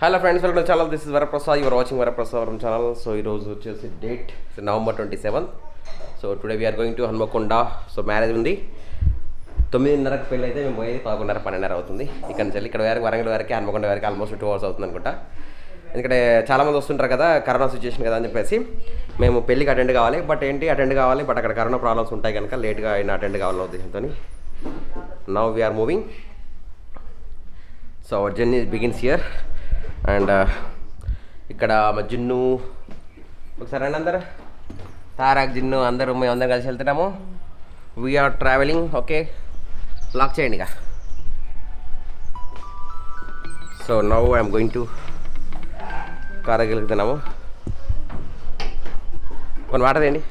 Hello friends, welcome to the channel. This is Varaprasad. You are watching VaraprasadVaram channel. So ఈరోజు వచ్చేసి date November 27th. So today we are going to Hanmakonda. So marriage ఉంది. 9:30కి పెళ్ళి అయితే మేము పోయేది 11:30 12:30 అవుతుంది. ఇక్కడ నుంచి ఇక్కడ వరంగల్ వరకు హన్మకొండ వరకు ఆల్మోస్ట్ 2 hours అవుతుంది అనుకుంటా. ఎందుకంటే చాలామంది వస్తుంటారు కదా, కరోనా సిచ్యువేషన్ కదా అని చెప్పేసి మేము పెళ్ళికి అటెండ్ కావాలి. బట్ అటెండ్ కావాలి, బట్ అక్కడ కరోనా ప్రాబ్లమ్స్ ఉంటాయి కనుక లేట్గా అయినా అటెండ్ కావాలన్న ఉద్దేశంతో now we are moving. So our journey begins here. And ఇక్కడ మా జిన్ను ఒకసారి అండి అందరు తారాక్ జిన్ను మేమందరం కలిసి వెళ్తున్నాము. We are travelling. ఓకే, లాక్ చేయండి ఇక. So now I'm going to car దగ్గరికి వెళ్తున్నాము. కొన్ని వాటర్ తేండి.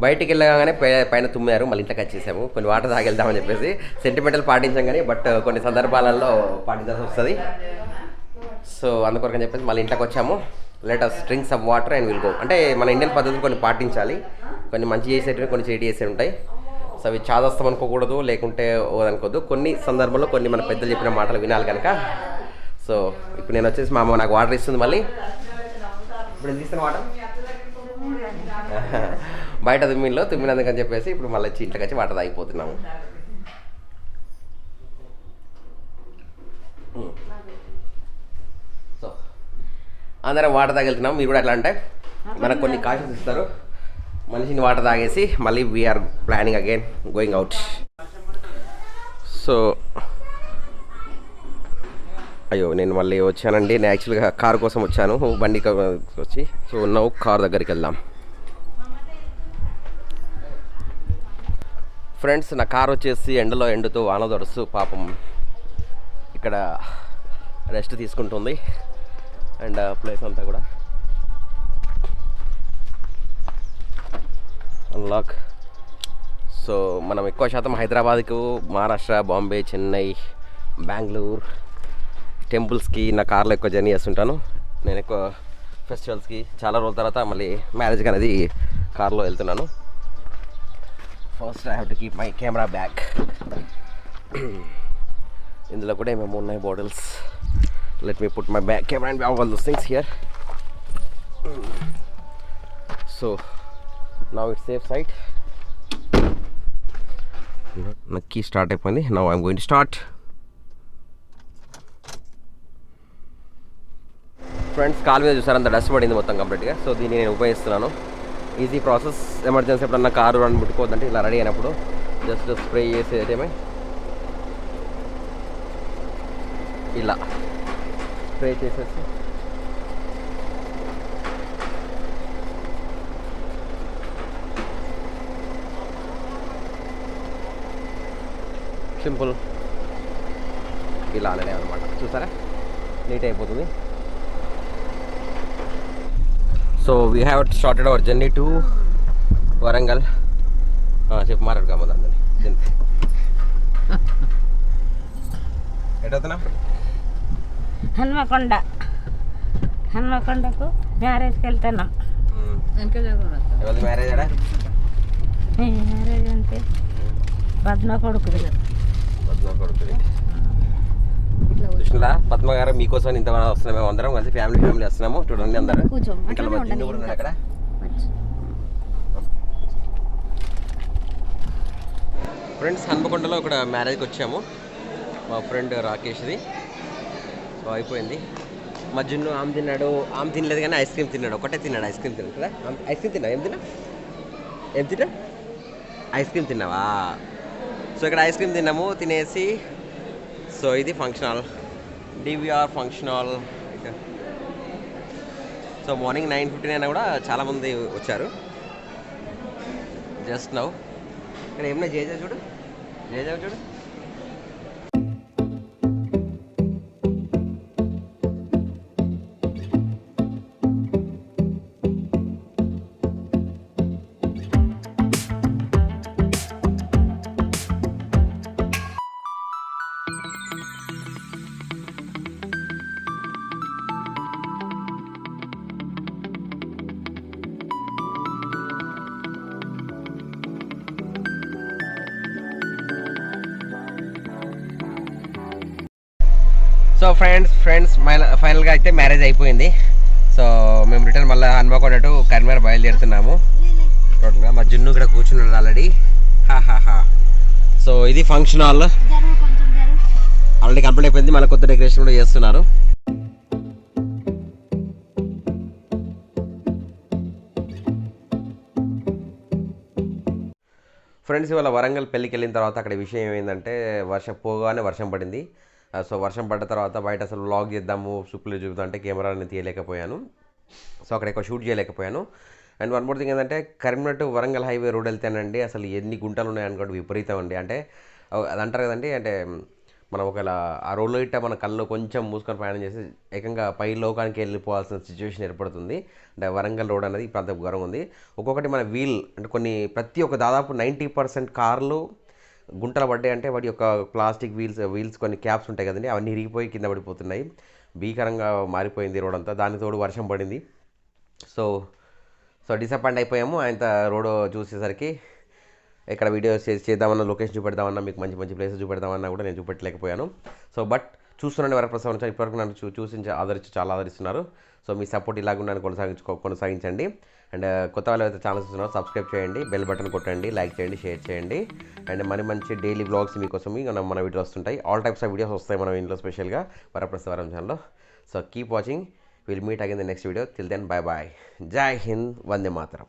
బయటికి వెళ్ళగానే పైన తుమ్మారు, మళ్ళీ ఇంట్లోకి వచ్చేసాము. కొన్ని వాటర్ తాగి వెళ్దామని చెప్పేసి సెంటిమెంటల్ పాటించాం కానీ బట్ కొన్ని సందర్భాలలో పాటించాల్సి వస్తుంది. సో అందుకొరకని చెప్పేసి మళ్ళీ ఇంట్లోకి వచ్చాము. Let us drink some water and we'll go. అంటే మన ఇండియన్ పద్ధతులు కొన్ని పాటించాలి. కొన్ని మంచి చేసేటివి, కొన్ని చెడు చేసేవి ఉంటాయి. సో అవి చాదస్తాం అనుకోకూడదు, లేకుంటే అనుకోవద్దు. కొన్ని సందర్భంలో కొన్ని మన పెద్దలు చెప్పిన మాటలు వినాలి కనుక. సో ఇప్పుడు నేను వచ్చేసి మా అమ్మ నాకు వాటర్ ఇస్తుంది. మళ్ళీ ఇప్పుడు ఎంత ఇస్తాను వాటర్? బయట తుమ్మినందుకని చెప్పేసి ఇప్పుడు మళ్ళీ వచ్చి ఇంట్లోకి వచ్చి వాటర్ తాగిపోతున్నాము. సో అందరం వాటర్ తాగెళ్తున్నాం. మీరు కూడా ఎట్లా అంటే మనకు కొన్ని కాషన్స్ ఇస్తారు, మనిషిని వాటర్ తాగేసి మళ్ళీ we are planning again going out. So అయ్యో నేను మళ్ళీ వచ్చానండి. నేను యాక్చువల్గా కార్ కోసం వచ్చాను, బండి వచ్చి. సో నవ్వు కార్ దగ్గరికి వెళ్దాం. ఫ్రెండ్స్, నా కార్ వచ్చేసి ఎండుతూ వాన తడుస్తూ పాపం ఇక్కడ రెస్ట్ తీసుకుంటుంది. అండ్ ప్లేస్ అంతా కూడా అన్లాక్. సో మనం ఎక్కువ శాతం హైదరాబాద్కు, మహారాష్ట్ర, బాంబే, చెన్నై, బెంగళూరు టెంపుల్స్కి నా కార్లో ఎక్కువ జర్నీ చేస్తుంటాను. నేను ఎక్కువ ఫెస్టివల్స్కి చాలా రోజుల తర్వాత మళ్ళీ మ్యారేజ్కి అనేది కార్లో వెళ్తున్నాను. First I have to keep my camera bag. ఇందులో కూడా ఏమేమి ఉన్నాయి bottles. Let me put my bag camera and all those things here. So now it's safe side. నా కీ స్టార్ట్ అయిపోయింది. Now I'm going to start. Friends, call మీద చూసారు అంత dust పడింది మొత్తం కంప్లీట్గా. సో దీన్ని నేను ఉపయోగిస్తున్నాను. Easy process. ఎమర్జెన్సీ ఎప్పుడన్నా కారు రన్ ముట్టుకోవద్దంటే ఇలా రెడీ అయినప్పుడు జస్ట్ స్ప్రే చేసేదేమే, ఇలా స్ప్రే చేసేసి సింపుల్ ఇలా అలానే అనమాట. చూసారా, నీట్ అయిపోతుంది. So we have started our journey to Warangal. చెప్పు మాట్లాడుకోమా దాన్ని. ఎటవుతున్నా? హన్మకొండకు మ్యారేజ్కి వెళ్తున్నాం. ఎవరి మ్యారేజ్ అడా? మ్యారేజ్ అంటే పద్మ కొడుకుది. కృష్ణులా పద్మ గారు మీకోసం ఇంతమంది వస్తున్నాం. మేము అందరం కలిసి ఫ్యామిలీ వస్తున్నాము. చూడండి అందరూ. అక్కడ ఫ్రెండ్స్, హన్మకొండలో ఇక్కడ మ్యారేజ్కి వచ్చాము. మా ఫ్రెండ్ రాకేష్ది. సో అయిపోయింది. మా జిన్ను ఆమె తిన్నాడు. ఆమె తినలేదు కానీ ఐస్ క్రీమ్ తిన్నాడు. ఒకటే తిన్నాడు. ఐస్ క్రీమ్ తిన్నాడు కదా. ఐస్ క్రీమ్ తిన్నావు? ఏం తిన్నా? ఐస్ క్రీమ్ తిన్నావా? సో ఇక్కడ ఐస్ క్రీమ్ తిన్నాము. తినేసి సో ఇది function hall, DVR function hall. So morning 9:59 అయినా కూడా చాలామంది వచ్చారు. జస్ట్ నౌ ఇక్కడ ఏమన్నా జయజావ్ చూడు. సో ఫ్రెండ్స్ ఫైనల్గా అయితే మ్యారేజ్ అయిపోయింది. సో మేము రిటర్న్ మళ్ళీ హన్మకొండ టు కరీంనగర్ బయలుదేరుతున్నాము. టోటల్గా మా జున్ను ఇక్కడ కూర్చున్నాడు ఆల్రెడీ. సో ఇది ఫంక్షన్ హాల్ ఆల్రెడీ కంప్లీట్ అయిపోయింది. మళ్ళీ కొత్త డెకరేషన్ కూడా చేస్తున్నారు. ఫ్రెండ్స్ ఇవాళ వరంగల్ పెళ్ళికి వెళ్ళిన తర్వాత అక్కడ విషయం ఏమైందంటే పోగానే వర్షం పడింది. సో వర్షం పడ్డ తర్వాత బయట అసలు వ్లాగ్ చేద్దాము సుప్పులు చూద్దాం అంటే కెమెరాని తీయలేకపోయాను. సో అక్కడ ఎక్కువ షూట్ చేయలేకపోయాను. అండ్ వన్ మోర్ థింగ్ ఏంటంటే Karimnagar to Warangal highway road వెళ్తేనండి అసలు ఎన్ని గుంటలు ఉన్నాయనుకోండి విపరీతం అండి. అంటే అది అంటారు కదండి, అంటే మనం ఒకవేళ ఆ రోడ్లో ఇట్ట మన కళ్ళు కొంచెం మూసుకొని ప్రయాణం చేసి ఏకంగా పై లోకానికి వెళ్ళిపోవాల్సిన సిచ్యువేషన్ ఏర్పడుతుంది. అంటే వరంగల్ రోడ్ అనేది ఇప్పుడు అంత ఘోరం ఉంది. ఒక్కొక్కటి మన వీల్ అంటే ప్రతి ఒక్క దాదాపు 90% కార్లు గుంటలు పడ్డాయి. అంటే వాటి యొక్క ప్లాస్టిక్ వీల్స్ కొన్ని క్యాప్స్ ఉంటాయి కదండి, అవన్నీ ఇరిగిపోయి కింద పడిపోతున్నాయి. భీకరంగా మారిపోయింది రోడ్ అంతా. దానికి తోడు వర్షం పడింది. సో డిసప్పాయింట్ అయిపోయాము. ఆయన రోడ్ చూసేసరికి ఎక్కడ వీడియో చేద్దామన్నా, లొకేషన్ చూపెడదామన్నా, మీకు మంచి మంచి ప్లేసెస్ చూపెడదామన్నా కూడా నేను చూపెట్టలేకపోయాను. సో బట్ చూస్తున్నాను వరప్రసాద్ ఇప్పటివరకు నన్ను చూసి చాలా ఆదరిస్తున్నారు. సో మీ సపోర్ట్ ఇలాగ నన్ను కొనసాగించండి. అండ్ కొత్త వాళ్ళు అయితే ఛానల్ చూస్తున్నారు, సబ్స్క్రైబ్ చేయండి, బెల్ బటన్ కొట్టండి, లైక్ చేయండి, షేర్ చేయండి. అండ్ మంచి డైలీ వ్లాగ్స్ మీకోసం మన వీడియోస్ వస్తుంటాయి. ఆల్ టైప్స్ ఆఫ్ వీడియోస్ వస్తాయి మన ఇంట్లో, స్పెషల్గా వరప్రసాద్ ఛానల్లో. So keep watching. Will meet again the next video. Till then bye bye. జై హింద్, వందే మాతరం.